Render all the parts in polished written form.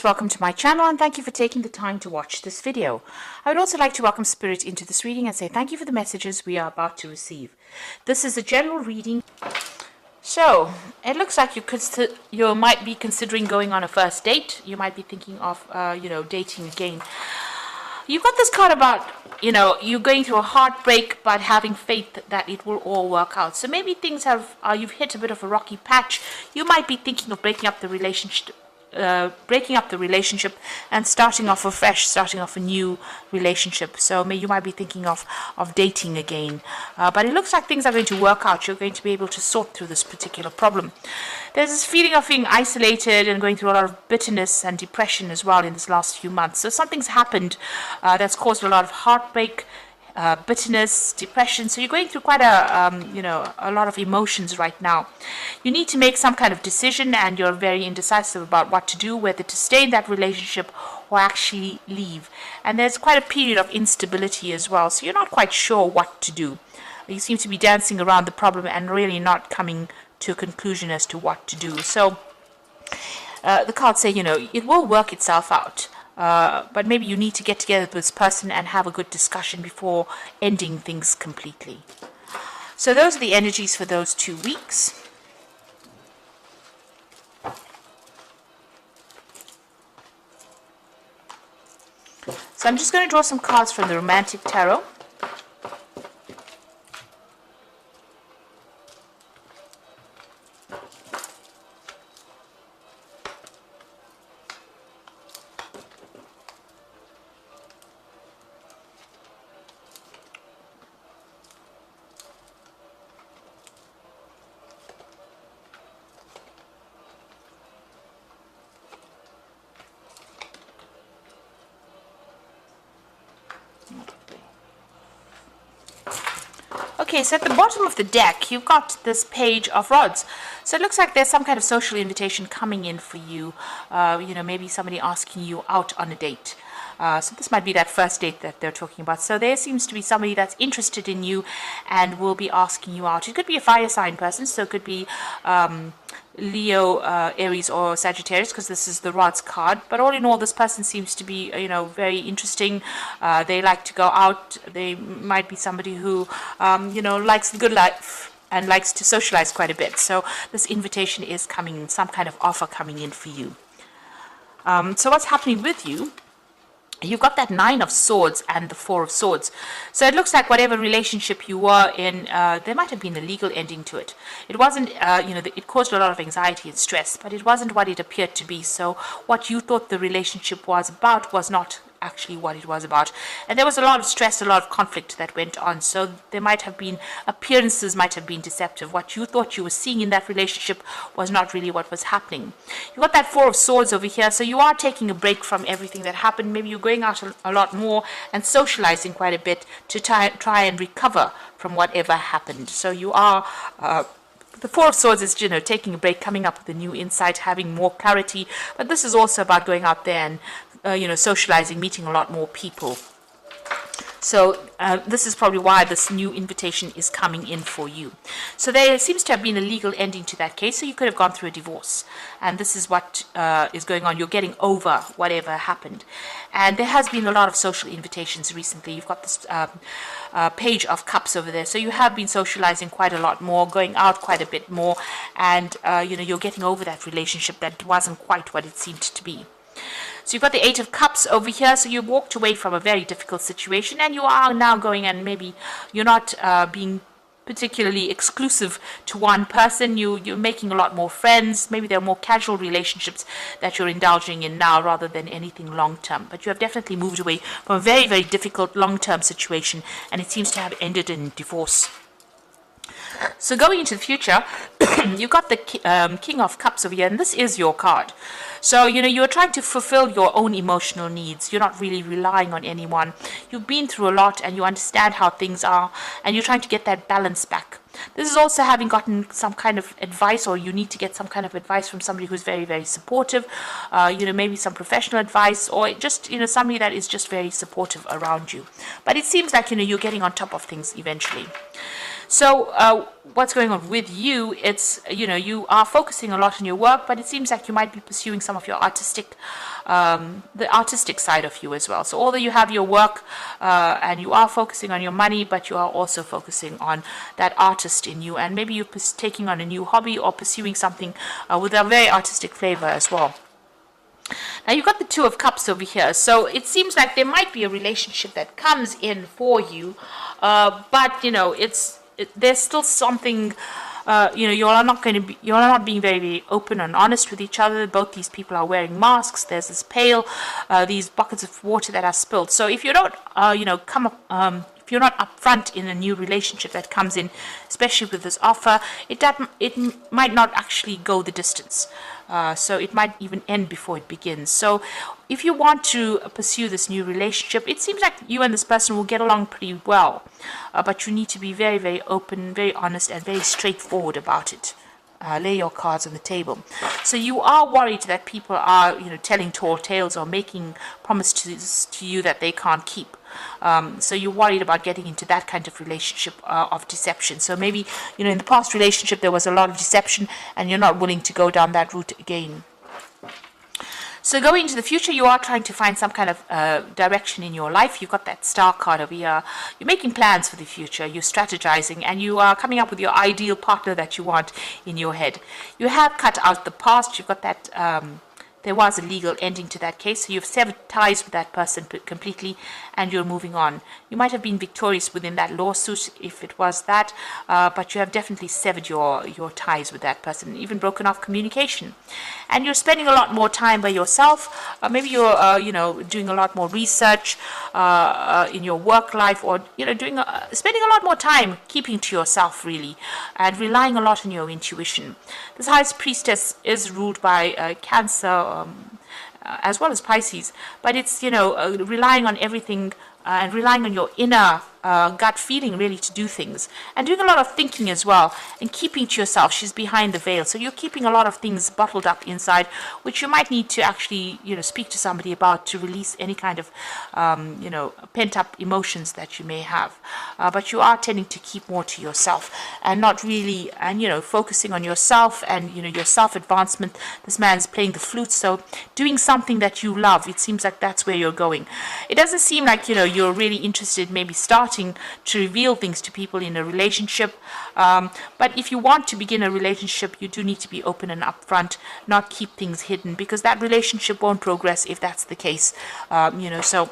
Welcome to my channel and thank you for taking the time to watch this video. I would also like to welcome Spirit into this reading and say thank you for the messages we are about to receive. This is a general reading. So, it looks like you might be considering going on a first date. You might be thinking of, dating again. You've got this card about, you're going through a heartbreak but having faith that it will all work out. So maybe things you've hit a bit of a rocky patch. You might be thinking of breaking up the relationship and starting off afresh, starting off a new relationship. So you might be thinking of dating again. But it looks like things are going to work out. You're going to be able to sort through this particular problem. There's this feeling of being isolated and going through a lot of bitterness and depression as well in this last few months. So something's happened that's caused a lot of heartbreak, bitterness, depression. So you're going through quite a lot of emotions right now. You need to make some kind of decision and you're very indecisive about what to do, whether to stay in that relationship or actually leave. And there's quite a period of instability as well. So you're not quite sure what to do. You seem to be dancing around the problem and really not coming to a conclusion as to what to do. So the cards say, it will work itself out. But maybe you need to get together with this person and have a good discussion before ending things completely. So those are the energies for those 2 weeks. So I'm just going to draw some cards from the Romantic Tarot. Okay, so at the bottom of the deck, you've got this Page of Rods. So it looks like there's some kind of social invitation coming in for you. Maybe somebody asking you out on a date. So this might be that first date that they're talking about. So there seems to be somebody that's interested in you and will be asking you out. It could be a fire sign person, so it could be Leo, Aries, or Sagittarius, because this is the Rods card. But all in all, this person seems to be, very interesting. They like to go out. They might be somebody who, likes the good life and likes to socialize quite a bit. So this invitation is coming in, some kind of offer coming in for you. So what's happening with you? You've got that Nine of Swords and the Four of Swords. So it looks like whatever relationship you were in, there might have been a legal ending to it. It wasn't, it caused a lot of anxiety and stress, but it wasn't what it appeared to be. So what you thought the relationship was about was not actually what it was about. And there was a lot of stress, a lot of conflict that went on. So there might have been, appearances might have been deceptive. What you thought you were seeing in that relationship was not really what was happening. You got that Four of Swords over here. So you are taking a break from everything that happened. Maybe you're going out a lot more and socializing quite a bit to try and recover from whatever happened. So you are the Four of Swords is, taking a break, coming up with a new insight, having more clarity. But this is also about going out there and socializing, meeting a lot more people. So this is probably why this new invitation is coming in for you. So there seems to have been a legal ending to that case. So you could have gone through a divorce. And this is what is going on. You're getting over whatever happened. And there has been a lot of social invitations recently. You've got this Page of Cups over there. So you have been socializing quite a lot more, going out quite a bit more. And, you're getting over that relationship that wasn't quite what it seemed to be. So you've got the Eight of Cups over here. So you walked away from a very difficult situation and you are now going, and maybe you're not being particularly exclusive to one person. You're making a lot more friends. Maybe there are more casual relationships that you're indulging in now rather than anything long-term. But you have definitely moved away from a very, very difficult long-term situation, and it seems to have ended in divorce. So going into the future, you've got the King of Cups over here, and this is your card. So, you're trying to fulfill your own emotional needs. You're not really relying on anyone. You've been through a lot and you understand how things are, and you're trying to get that balance back. This is also having gotten some kind of advice, or you need to get some kind of advice from somebody who's very, very supportive, maybe some professional advice, or just, somebody that is just very supportive around you. But it seems like, you're getting on top of things eventually. So what's going on with you? It's, you are focusing a lot on your work, but it seems like you might be pursuing some of your artistic the artistic side of you as well. So although you have your work and you are focusing on your money, but you are also focusing on that artist in you, and maybe you're taking on a new hobby or pursuing something with a very artistic flavor as well. Now you've got the Two of Cups over here, so it seems like there might be a relationship that comes in for you, but there's still something. You're not being very, very open and honest with each other. Both these people are wearing masks. There's this pail, these buckets of water that are spilled. So if you don't, come up, if you're not upfront in a new relationship that comes in, especially with this offer, it might not actually go the distance. So it might even end before it begins. So if you want to pursue this new relationship, it seems like you and this person will get along pretty well. But you need to be very, very open, very honest, and very straightforward about it. Lay your cards on the table. So you are worried that people are, telling tall tales or making promises to you that they can't keep. So you're worried about getting into that kind of relationship of deception. So maybe, in the past relationship there was a lot of deception and you're not willing to go down that route again. So going into the future, you are trying to find some kind of direction in your life. You've got that Star card over here. You're making plans for the future. You're strategizing, and you are coming up with your ideal partner that you want in your head. You have cut out the past. You've got that there was a legal ending to that case, so you've severed ties with that person completely, and you're moving on. You might have been victorious within that lawsuit if it was that, but you have definitely severed your ties with that person, even broken off communication. And you're spending a lot more time by yourself. Maybe you're doing a lot more research in your work life, or spending a lot more time keeping to yourself, really, and relying a lot on your intuition. This High Priestess is ruled by Cancer, as well as Pisces, but it's relying on everything and relying on your inner gut feeling, really, to do things, and doing a lot of thinking as well, and keeping to yourself. She's behind the veil, so you're keeping a lot of things bottled up inside, which you might need to actually speak to somebody about to release any kind of pent up emotions that you may have. But you are tending to keep more to yourself and not really, and focusing on yourself and your self advancement. This man's playing the flute, so doing something that you love. It seems like that's where you're going. It doesn't seem like you're really interested, maybe starting to reveal things to people in a relationship, but if you want to begin a relationship, you do need to be open and upfront, not keep things hidden, because that relationship won't progress if that's the case. So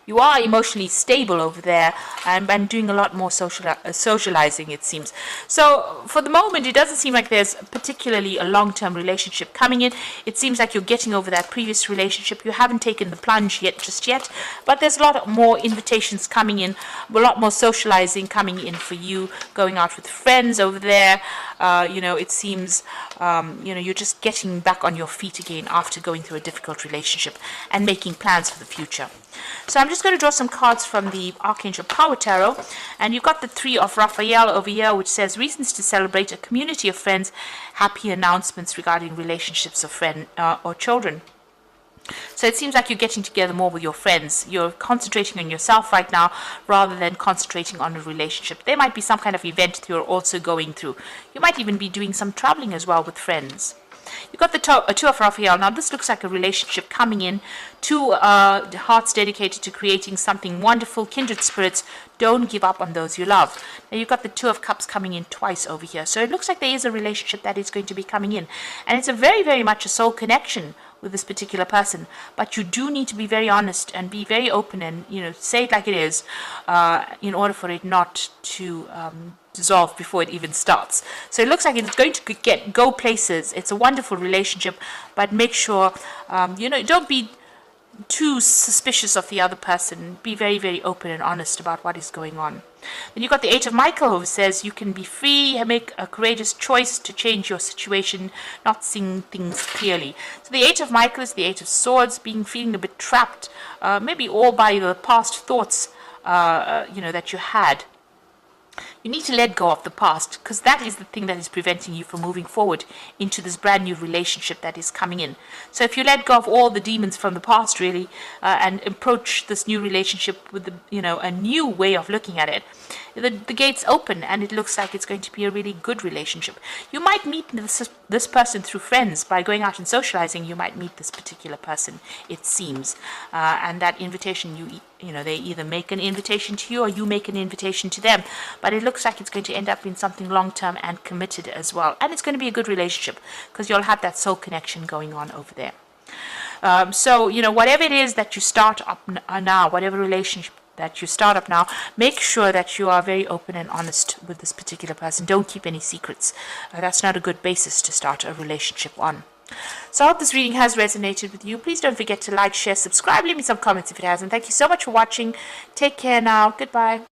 you are emotionally stable over there, and doing a lot more socializing, it seems. So for the moment, it doesn't seem like there's particularly a long-term relationship coming in. It seems like you're getting over that previous relationship. You haven't taken the plunge just yet, but there's a lot more invitations coming in, a lot more socializing coming in for you, going out with friends over there. It seems, you're just getting back on your feet again after going through a difficult relationship and making plans for the future. So I'm just going to draw some cards from the Archangel Power Tarot, and you've got the Three of Raphael over here, which says reasons to celebrate, a community of friends, happy announcements regarding relationships of friends or children. So it seems like you're getting together more with your friends. You're concentrating on yourself right now rather than concentrating on a relationship. There might be some kind of event that you're also going through. You might even be doing some traveling as well with friends. You've got the Two of Raphael. Now this looks like a relationship coming in. Two hearts dedicated to creating something wonderful, kindred spirits. Don't give up on those you love. Now you've got the Two of Cups coming in twice over here. So it looks like there is a relationship that is going to be coming in. And it's a very, very much a soul connection with this particular person, but you do need to be very honest and be very open and say it like it is, in order for it not to dissolve before it even starts. So it looks like it's going to go places. It's a wonderful relationship, but make sure don't be too suspicious of the other person. Be very, very open and honest about what is going on. Then you've got the Eight of Michael, who says you can be free, make a courageous choice to change your situation, not seeing things clearly. So the Eight of Michael is the Eight of Swords, feeling a bit trapped, maybe all by the past thoughts that you had. You need to let go of the past, because that is the thing that is preventing you from moving forward into this brand new relationship that is coming in. So if you let go of all the demons from the past, really, and approach this new relationship with a new way of looking at it, the gates open, and it looks like it's going to be a really good relationship. You might meet this person through friends. By going out and socializing, you might meet this particular person, it seems, and that invitation, they either make an invitation to you or you make an invitation to them, but it looks like it's going to end up in something long-term and committed as well, and it's going to be a good relationship because you'll have that soul connection going on over there. So whatever it is that you start up now, whatever relationship that you start up now, make sure that you are very open and honest with this particular person. Don't keep any secrets. That's not a good basis to start a relationship on. So I hope this reading has resonated with you. Please don't forget to like, share, subscribe, leave me some comments if it hasn't. Thank you so much for watching. Take care now. Goodbye.